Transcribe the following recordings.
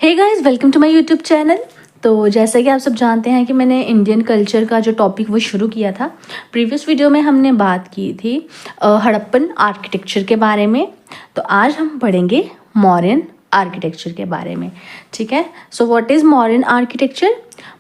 Hey guys, welcome to my YouTube channel. तो जैसा कि आप सब जानते हैं कि मैंने इंडियन कल्चर का जो टॉपिक वो शुरू किया था। प्रीवियस वीडियो में हमने बात की थी हड़प्पन आर्किटेक्चर के बारे में। तो आज हम पढ़ेंगे मौर्यन आर्किटेक्चर के बारे में। ठीक है, so what is Mauryan architecture?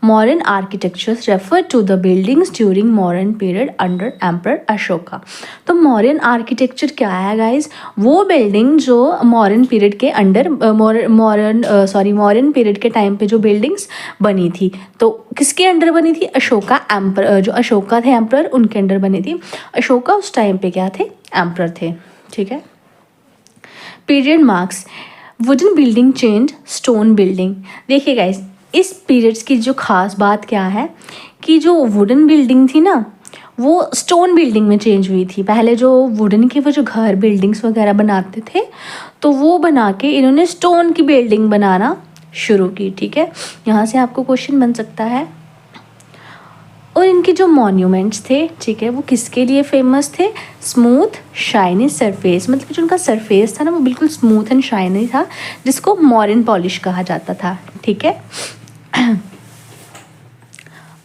Mauryan architectures refer to the buildings during Mauryan period under emperor Ashoka. तो मौर्यन आर्किटेक्चर क्या है गाइज? वो बिल्डिंग जो मौर्यन पीरियड के अंडर मौर्यन पीरियड के टाइम पे जो बिल्डिंग्स बनी थी, तो किसके अंडर बनी थी? अशोका एम्पर, जो अशोका थे एम्परर, उनके अंडर बनी थी। अशोका उस टाइम पे क्या थे? एम्परर थे। ठीक है। Period marks wooden building change stone building. देखिए गाइज, इस पीरियड्स की जो ख़ास बात क्या है कि जो वुडन बिल्डिंग थी ना, वो स्टोन बिल्डिंग में चेंज हुई थी। पहले जो वुडन के वो जो घर बिल्डिंग्स वगैरह बनाते थे, तो वो बना के इन्होंने स्टोन की बिल्डिंग बनाना शुरू की। ठीक है, यहाँ से आपको क्वेश्चन बन सकता है। और इनके जो मॉन्यूमेंट्स थे, ठीक है, वो किसके लिए फेमस थे? स्मूथ शाइनी सरफेस, मतलब जो उनका सरफेस था ना, वो बिल्कुल स्मूथ एंड शाइनी था, जिसको मॉर्यन पॉलिश कहा जाता था। ठीक है।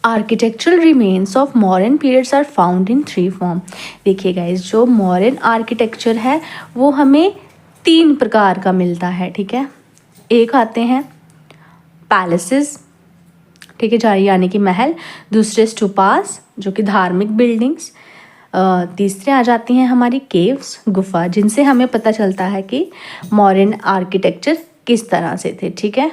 Architectural remains of Mauryan periods are found in 3 form. देखिए गाइज, जो मॉर्यन आर्किटेक्चर है वो हमें 3 प्रकार का मिलता है। ठीक है, एक आते हैं पैलेसेस, ठीक है, यानी कि महल। दूसरे स्टूपास, जो कि धार्मिक बिल्डिंग्स। तीसरे आ जाती हैं हमारी केव्स, गुफा, जिनसे हमें पता चलता है कि मॉर्यन आर्किटेक्चर किस तरह से थे। ठीक है।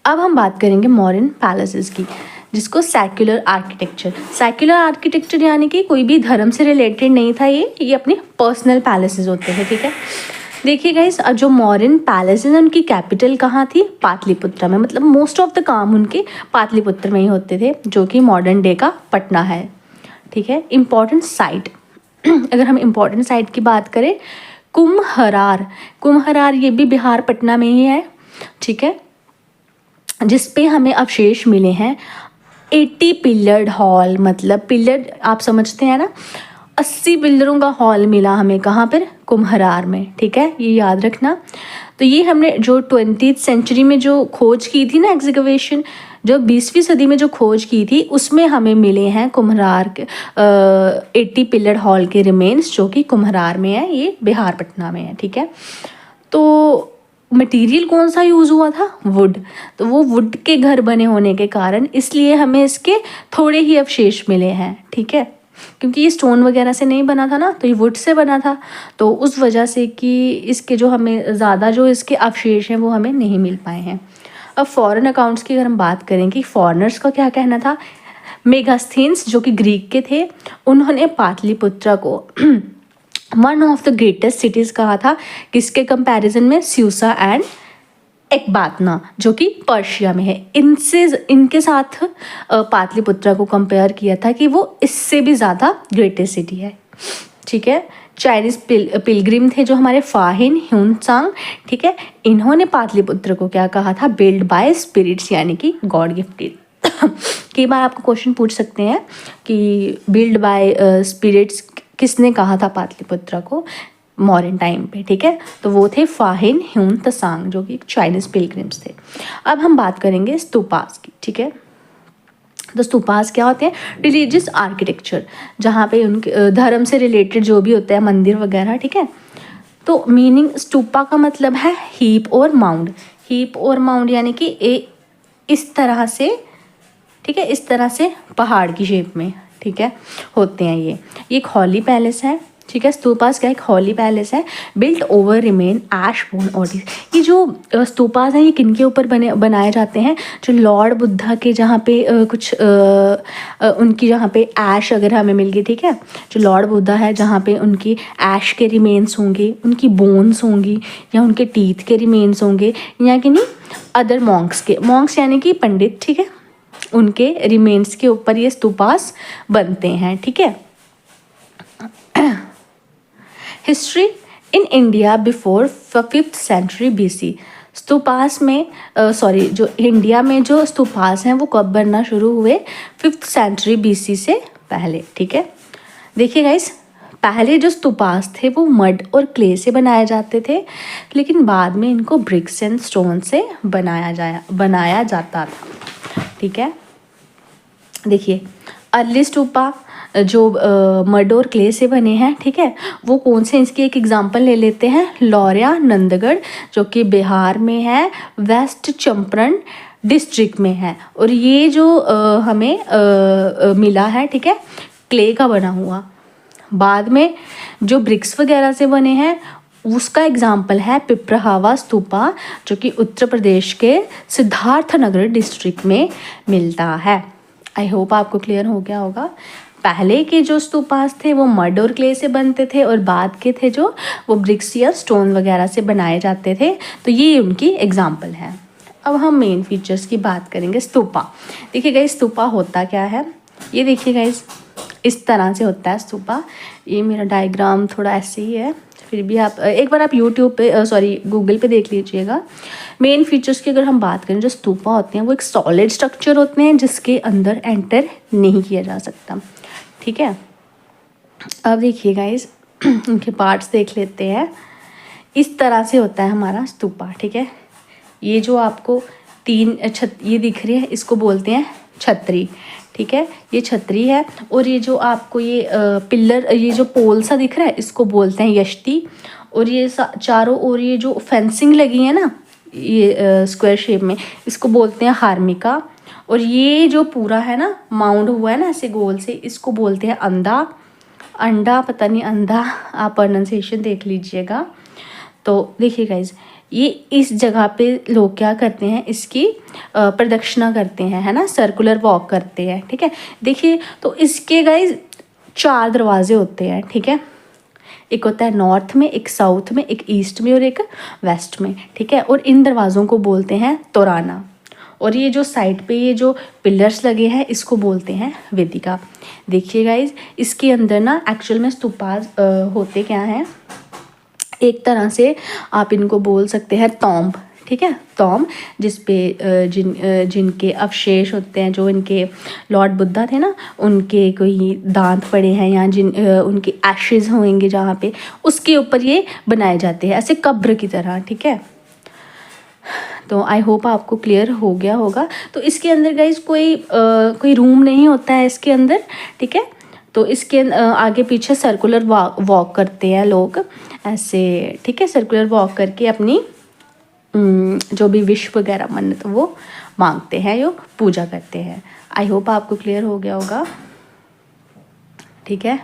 अब हम बात करेंगे मॉर्यन पैलेसेस की, जिसको सेक्युलर आर्किटेक्चर। सेक्युलर आर्किटेक्चर यानी कि कोई भी धर्म से रिलेटेड नहीं था, ये अपने पर्सनल पैलेसेस होते हैं। ठीक है। देखिए गाइस, जो मॉर्यन पैलेसेस हैं उनकी कैपिटल कहाँ थी? पाटलिपुत्र में। मतलब मोस्ट ऑफ द काम उनके पाटलिपुत्र में ही होते थे, जो कि मॉडर्न डे का पटना है। ठीक है। इम्पॉर्टेंट साइट अगर हम इम्पॉर्टेंट साइट की बात करें, कुम्हरार ये भी बिहार पटना में ही है। ठीक है, जिस पे हमें अवशेष मिले हैं 80 पिलर्ड हॉल। मतलब पिलर आप समझते हैं ना, 80 पिलरों का हॉल मिला हमें। कहाँ पर? कुम्हरार में। ठीक है, ये याद रखना। तो ये हमने जो 20th सेंचुरी में जो खोज की थी ना, एक्सकवेशन, जो 20वीं सदी में जो खोज की थी, उसमें हमें मिले हैं कुम्हरार के 80 पिलर्ड हॉल के रिमेन्स, जो कि कुम्हरार में है, ये बिहार पटना में है। ठीक है। तो मटेरियल कौन सा यूज़ हुआ था? वुड। तो वो वुड के घर बने होने के कारण इसलिए हमें इसके थोड़े ही अवशेष मिले हैं। ठीक है, क्योंकि ये स्टोन वगैरह से नहीं बना था ना, तो ये वुड से बना था, तो उस वजह से कि इसके जो हमें ज़्यादा जो इसके अवशेष हैं वो हमें नहीं मिल पाए हैं। अब फॉरेन अकाउंट्स की अगर हम बात करें कि फॉरेनर्स का क्या कहना था, मेगास्थेन्स जो कि ग्रीक के थे, उन्होंने पाटलिपुत्र को one of the greatest cities कहा था। किसके कंपैरिजन में? स्यूसा एंड एकबातना, जो कि पर्शिया में है। इनके साथ पाटलिपुत्र को कंपेयर किया था कि वो इससे भी ज़्यादा ग्रेटेस्ट सिटी है। ठीक है। चाइनीज़ पिलग्रिम थे जो हमारे फाहिन ह्यूनसांग, ठीक है, इन्होंने पाटलिपुत्र को क्या कहा था? बिल्ड बाय स्पिरिट्स, यानी कि गॉड गिफ्टेड। कई बार आपको क्वेश्चन पूछ सकते हैं कि बिल्ड बाय स्पिरिट्स किसने कहा था पाटलिपुत्र को मॉडर्न टाइम पे? ठीक है, तो वो थे फाहिन ह्यूनत्सांग, जो कि चाइनीज़ पिलग्रिम्स थे। अब हम बात करेंगे स्तूपास की। ठीक है, तो स्तूपास क्या होते हैं? रिलीजियस आर्किटेक्चर, जहाँ पे उनके धर्म से रिलेटेड जो भी होते हैं, मंदिर वगैरह। ठीक है, तो मीनिंग स्तूपा का मतलब है हीप और माउंड। हीप और माउंड यानी कि इस तरह से, ठीक है, इस तरह से पहाड़ की शेप में, ठीक है, होते हैं ये एक हॉली पैलेस है। ठीक है, स्तूपास का एक हॉली पैलेस है, बिल्ट ओवर रिमेन ऐश बोन ऑडिस। ये जो स्तूपास हैं ये किनके ऊपर बनाए जाते हैं? जो लॉर्ड बुद्धा के जहाँ पे कुछ उनकी जहाँ पे ऐश अगर हमें मिल गई, ठीक है, जो लॉर्ड बुद्धा है जहाँ पे उनकी ऐश के रिमेन्स होंगे, उनकी बोन्स होंगी, या उनके टीथ के रिमेन्स होंगे, या कि नहीं अदर मॉन्क्स यानी कि पंडित, ठीक है, उनके रिमेन्स के ऊपर ये स्तूपास बनते हैं। ठीक है। History in India before 5th century BC। Stupas में जो इंडिया में जो स्तूपास हैं वो कब बनना शुरू हुए? 5th सेंचुरी BC से पहले। ठीक है, देखिए गाइस, पहले जो स्तूपास थे वो मड और क्ले से बनाए जाते थे, लेकिन बाद में इनको ब्रिक्स एंड स्टोन से बनाया जाता था। ठीक है, देखिए अर्ली स्तूपा जो मड और क्ले से बने हैं, ठीक है, वो कौन से, इसकी एक एग्जांपल ले लेते हैं। लौरिया नंदगढ़ जो कि बिहार में है, वेस्ट चंपारण डिस्ट्रिक्ट में है। और ये जो हमें मिला है, ठीक है, क्ले का बना हुआ। बाद में जो ब्रिक्स वगैरह से बने हैं उसका एग्जाम्पल है पिपराहवा स्तूपा जो कि उत्तर प्रदेश के सिद्धार्थनगर डिस्ट्रिक्ट में मिलता है। आई होप आपको क्लियर हो गया होगा। पहले के जो स्तूपास थे वो मड और क्ले से बनते थे और बाद के थे जो वो ब्रिक्स या स्टोन वगैरह से बनाए जाते थे। तो ये उनकी एग्जाम्पल है। अब हम मेन फीचर्स की बात करेंगे। स्तूपा, देखिए गाइस स्तूपा होता क्या है, ये देखिए गाइस इस तरह से होता है स्तूपा। ये मेरा डायग्राम थोड़ा ऐसे ही है, फिर भी आप एक बार आप यूट्यूब पे गूगल पे देख लीजिएगा। मेन फीचर्स की अगर हम बात करें, जो स्तूपा होते हैं वो एक सॉलिड स्ट्रक्चर होते हैं जिसके अंदर एंटर नहीं किया जा सकता। ठीक है, अब देखिए गाइस इनके पार्ट्स देख लेते हैं। इस तरह से होता है हमारा स्तूपा। ठीक है, ये जो आपको तीन ये दिख रही है इसको बोलते हैं छतरी। ठीक है, ये छतरी है। और ये जो आपको ये पिलर, ये जो पोल सा दिख रहा है इसको बोलते हैं यष्टि। और ये चारों ओर ये जो फेंसिंग लगी है ना ये स्क्वायर शेप में, इसको बोलते हैं हार्मिका। और ये जो पूरा है ना माउंड हुआ है ना ऐसे गोल से, इसको बोलते हैं अंडा, पता नहीं अंधा, आप प्रोनाउंसिएशन देख लीजिएगा। तो देखिए गाइज ये इस जगह पे लोग क्या करते हैं, इसकी प्रदक्षिणा करते हैं, है ना, सर्कुलर वॉक करते हैं। ठीक है, देखिए तो इसके गाइज 4 दरवाजे होते हैं। ठीक है, एक होता है नॉर्थ में, एक साउथ में, एक ईस्ट में और एक वेस्ट में। ठीक है, और इन दरवाज़ों को बोलते हैं तोराना। और ये जो साइड पे ये जो पिलर्स लगे हैं इसको बोलते हैं वेदिका। देखिए गाइज इसके अंदर ना एक्चुअल में स्तूपास होते क्या हैं, एक तरह से आप इनको बोल सकते हैं टॉम्ब। ठीक है, टॉम्ब जिसपे जिनके अवशेष होते हैं, जो इनके लॉर्ड बुद्धा थे ना उनके कोई दांत पड़े हैं या उनके एशेज होंगे जहाँ पे, उसके ऊपर ये बनाए जाते हैं ऐसे कब्र की तरह। ठीक है, तो आई होप आपको क्लियर हो गया होगा। तो इसके अंदर गाइज कोई रूम नहीं होता है इसके अंदर। ठीक है, तो इसके आगे पीछे सर्कुलर वॉक करते हैं लोग ऐसे। ठीक है, सर्कुलर वॉक करके अपनी जो भी विश वगैरह मन्नत वो मांगते हैं, जो पूजा करते हैं। आई होप आपको क्लियर हो गया होगा। ठीक है,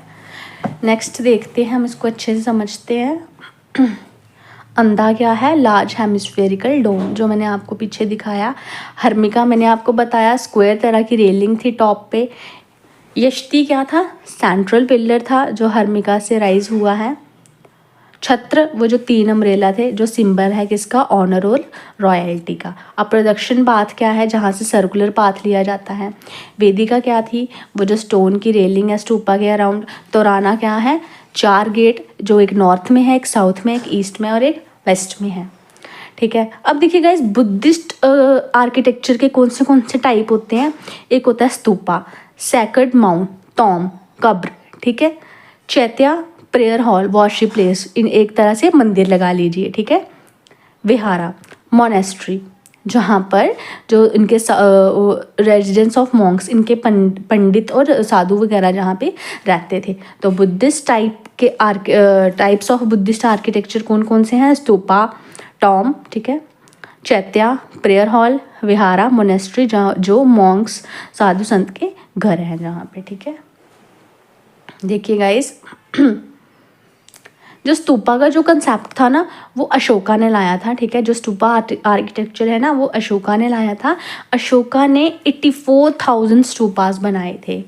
नेक्स्ट देखते हैं, हम इसको अच्छे से समझते हैं। अंधा क्या है, लार्ज हेमिस्फेरिकल डोम, जो मैंने आपको पीछे दिखाया। हर्मिका मैंने आपको बताया स्क्वायर तरह की रेलिंग थी टॉप पे। यष्टि क्या था, सेंट्रल पिलर था जो हर्मिका से राइज हुआ है। छत्र वो जो 3 अम्ब्रेला थे जो सिंबल है किसका, ऑनर और रॉयल्टी का। अब प्रदक्षिण पाथ क्या है, जहाँ से सर्कुलर पाथ लिया जाता है। वेदिका क्या थी, वो जो स्टोन की रेलिंग है स्तूपा के अराउंड। तोराना क्या है, 4 गेट जो एक नॉर्थ में है, एक साउथ में, एक ईस्ट में और एक वेस्ट में है। ठीक है, अब देखिए गाइस बुद्धिस्ट आर्किटेक्चर के कौन से टाइप होते हैं। एक होता है स्तूपा, सैक्रेड माउंट, टॉम, कब्र। ठीक है, chaitya, prayer hall, worship place, इन एक तरह से मंदिर लगा लीजिए। ठीक है, विहारा, मोनेस्ट्री, जहाँ पर जो इनके रेजिडेंस ऑफ मॉन्क्स, इनके पंडित और साधु वगैरह जहाँ पे रहते थे। तो बुद्धिस्ट टाइप के टाइप्स ऑफ बुद्धिस्ट आर्किटेक्चर कौन कौन से हैं, स्तूपा, टॉम, ठीक है, chaitya, prayer hall, vihara, monastery, जो मॉन्क्स साधु संत के घर हैं जहाँ पे। ठीक है, देखिए गाइस जो स्तूपा का जो कंसेप्ट था ना वो अशोका ने लाया था। ठीक है, जो स्तूपा आर्किटेक्चर है ना वो अशोका ने लाया था। अशोका ने 84,000 स्तूपास बनाए थे।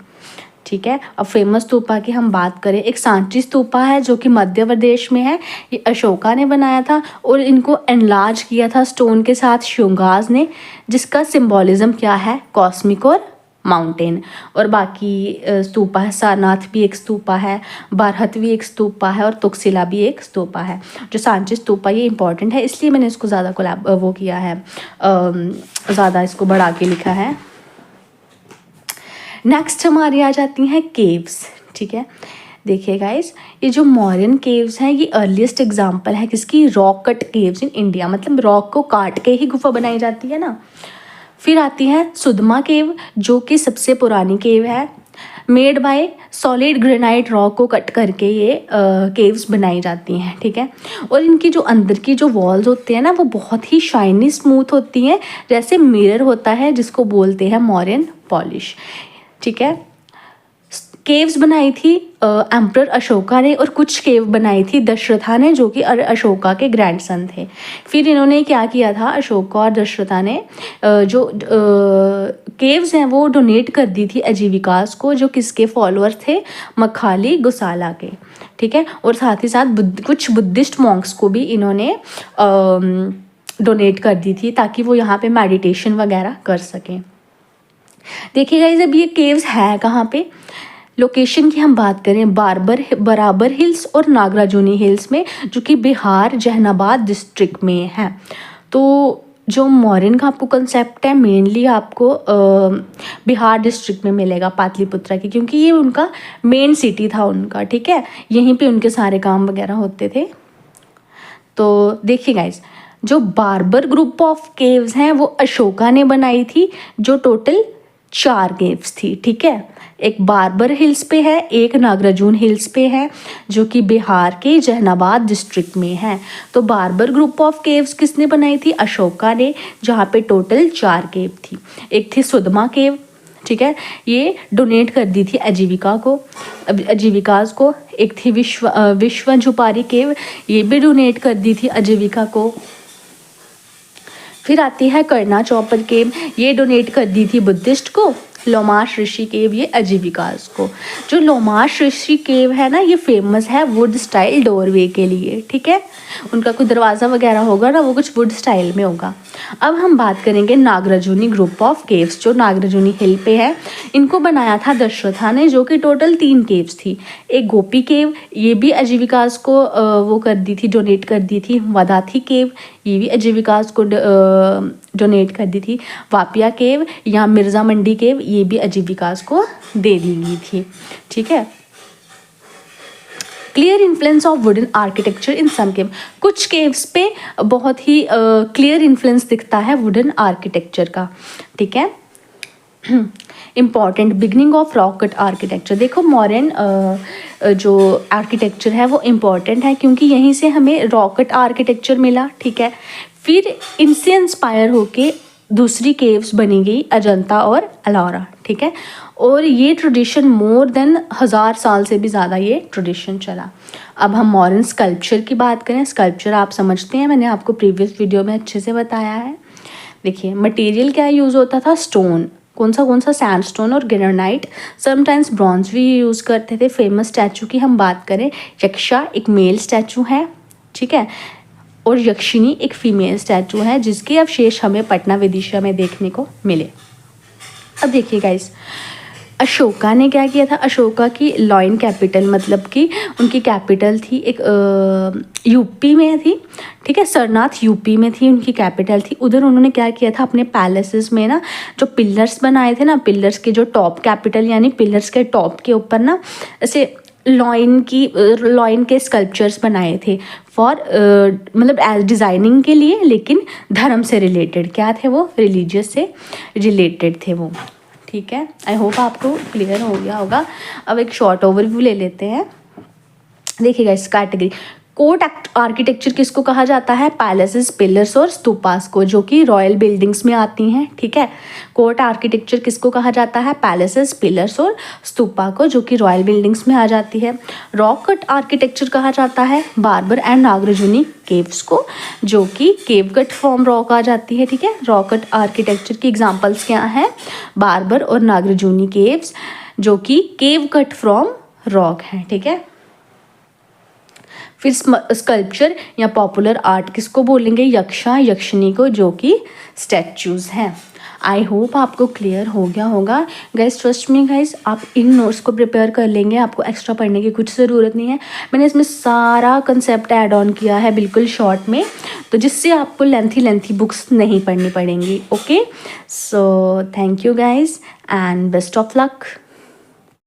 ठीक है, अब फेमस स्तूपा की हम बात करें, एक सांची स्तूपा है जो कि मध्य प्रदेश में है। ये अशोका ने बनाया था और इनको एनलार्ज किया था स्टोन के साथ श्योंगाज ने, जिसका सिंबॉलिज्म क्या है, कॉस्मिक और माउंटेन। और बाकी स्तूपा है, सारनाथ भी एक स्तूपा है, बारहत भी एक स्तूपा है और तुक्सिला भी एक स्तूपा है। जो सांची स्तूपा ये इंपॉर्टेंट है इसलिए मैंने इसको ज़्यादा वो किया है, ज़्यादा इसको बढ़ा के लिखा है। नेक्स्ट हमारी आ जाती हैं केव्स। ठीक है, देखिए गाइस, ये जो मौर्यन केव्स हैं ये अर्लीस्ट एग्जांपल है किसकी, rock cut caves in India, मतलब रॉक को काट के ही गुफा बनाई जाती है ना। फिर आती है सुदमा केव, जो कि सबसे पुरानी केव है। Made by solid granite rock को कट करके ये केव्स बनाई जाती हैं, ठीक है। और इनकी जो अंदर की जो वॉल्स होती हैं ना वो बहुत ही शाइनी स्मूथ होती हैं, जैसे मिरर होता है जिसको बोलते हैं मौर्यन पॉलिश, ठीक है। केव्स बनाई थी एम्परर अशोका ने, और कुछ केव बनाई थी दशरथा ने, जो कि अशोका के ग्रैंडसन थे। फिर इन्होंने क्या किया था, अशोका और दशरथा ने जो केव्स हैं वो डोनेट कर दी थी आजीविकास को, जो किसके फॉलोअर थे, मखाली गुसाला के, ठीक है। और साथ ही साथ कुछ बुद्धिस्ट मॉन्क्स को भी इन्होंने डोनेट कर दी थी, ताकि वो यहाँ पे मेडिटेशन वगैरह कर सकें। देखिएगा जब ये केव्स है कहाँ पे, लोकेशन की हम बात करें बराबर हिल्स और नागराजुनी हिल्स में, जो कि बिहार जहानाबाद डिस्ट्रिक्ट में है। तो जो मौर्यन का आपको कंसेप्ट है मेनली आपको बिहार डिस्ट्रिक्ट में मिलेगा, पाटलिपुत्रा की, क्योंकि ये उनका मेन सिटी था उनका, ठीक है। यहीं पे उनके सारे काम वगैरह होते थे। तो देखिए गाइस, जो बार्बर ग्रुप ऑफ केव्स हैं वो अशोका ने बनाई थी, जो टोटल 4 केव्स थी, ठीक है। एक बार्बर हिल्स पे है, एक नागराजुन हिल्स पे है, जो कि बिहार के जहानाबाद डिस्ट्रिक्ट में है। तो बार्बर ग्रुप ऑफ केव्स किसने बनाई थी, अशोका ने, जहाँ पे टोटल 4 केव थी। एक थी सुदमा केव, ठीक है, ये डोनेट कर दी थी आजीविकास को। एक थी विश्वंजुपारी केव, ये भी डोनेट कर दी थी आजीविका को। फिर आती है कर्णा चौपर केव, ये डोनेट कर दी थी बुद्धिस्ट को। लोमाश ऋषि केव ये आजीविकास को। जो लोमाश ऋषि केव है ना, ये फेमस है वुड स्टाइल डोरवे के लिए, ठीक है। उनका कोई दरवाज़ा वगैरह होगा ना, वो कुछ वुड स्टाइल में होगा। अब हम बात करेंगे नागराजुनी ग्रुप ऑफ केव्स, जो नागराजुनी हिल पे है। इनको बनाया था दशरथा ने, जो कि टोटल 3 केव्स थी। एक गोपी केव, ये भी आजीविकास को वो कर दी थी, डोनेट कर दी थी। वदाथी केव, ये भी आजीविकास को डोनेट कर दी थी। वापिया केव या मिर्ज़ा मंडी केव, ये भी आजीविकास को दे दी गई थी, ठीक है। Clear influence of wooden architecture in some cave, कुछ केव्स पे बहुत ही क्लियर इन्फ्लुएंस दिखता है वुडन आर्किटेक्चर का, ठीक है। Important beginning of rock cut architecture, देखो मॉडर्न जो आर्किटेक्चर है वो इम्पॉर्टेंट है, क्योंकि यहीं से हमें रॉक कट आर्किटेक्चर मिला, ठीक है। फिर इनसे इंस्पायर होके दूसरी केव्स बनी गई, अजंता और एलोरा, ठीक है। और ये ट्रेडिशन मोर देन 1000 साल से भी ज़्यादा ये ट्रेडिशन चला। अब हम मॉडर्न स्कल्पचर की बात करें। स्कल्पचर आप समझते हैं, मैंने आपको प्रीवियस वीडियो में अच्छे से बताया है। देखिए मटेरियल क्या यूज़ होता था, स्टोन, कौन सा सैंडस्टोन और ग्रेनाइट, समटाइम्स ब्रॉन्ज भी यूज़ करते थे। फेमस स्टैचू की हम बात करें, यक्षा एक मेल स्टैचू है, ठीक है, और यक्षिनी एक फीमेल स्टैचू है, जिसके अवशेष हमें पटना विदिशा में देखने को मिले। अब देखिए गाइस, अशोका ने क्या किया था, अशोका की लॉइन कैपिटल, मतलब कि उनकी कैपिटल थी एक यूपी में थी, ठीक है, सरनाथ यूपी में थी उनकी कैपिटल थी। उधर उन्होंने क्या किया था, अपने पैलेसेस में ना जो पिलर्स बनाए थे ना, पिलर्स के जो टॉप कैपिटल यानी पिलर्स के टॉप के ऊपर ना ऐसे लॉइन के स्कल्पचर्स बनाए थे फॉर मतलब एज डिज़ाइनिंग के लिए, लेकिन धर्म से रिलेटेड क्या थे वो, रिलीजियस से रिलेटेड थे वो, ठीक है। आई होप आपको क्लियर हो गया होगा। अब एक शॉर्ट ओवरव्यू ले लेते हैं। देखिएगा इस कैटेगरी, कोर्ट आर्किटेक्चर किसको कहा जाता है, पैलेसेस, पिलर्स और स्तूपास को, जो कि रॉयल बिल्डिंग्स में आती हैं, ठीक है। कोर्ट आर्किटेक्चर किसको कहा जाता है, पैलेसेस, पिलर्स और स्तूपा को, जो कि रॉयल बिल्डिंग्स में आ जाती है। रॉक कट आर्किटेक्चर कहा जाता है बार्बर एंड नागराजुनी केव्स को, जो कि केव कट फ्रॉम रॉक आ जाती है, ठीक है। रॉक कट आर्किटेक्चर की एग्जाम्पल्स क्या हैं, बार्बर और नागराजुनी केव्स, जो कि केव कट फ्रॉम रॉक है, ठीक है। फिर स्कल्पचर या पॉपुलर आर्ट किसको बोलेंगे, यक्षा यक्षिनी को, जो कि स्टैचूज़ हैं। आई होप आपको क्लियर हो गया होगा गाइस। ट्रस्ट मी गाइस, आप इन नोट्स को प्रिपेयर कर लेंगे, आपको एक्स्ट्रा पढ़ने की कुछ ज़रूरत नहीं है। मैंने इसमें सारा कंसेप्ट ऐड ऑन किया है बिल्कुल शॉर्ट में, तो जिससे आपको लेंथी बुक्स नहीं पढ़नी पड़ेंगी। Okay, so thank you guys and best of luck.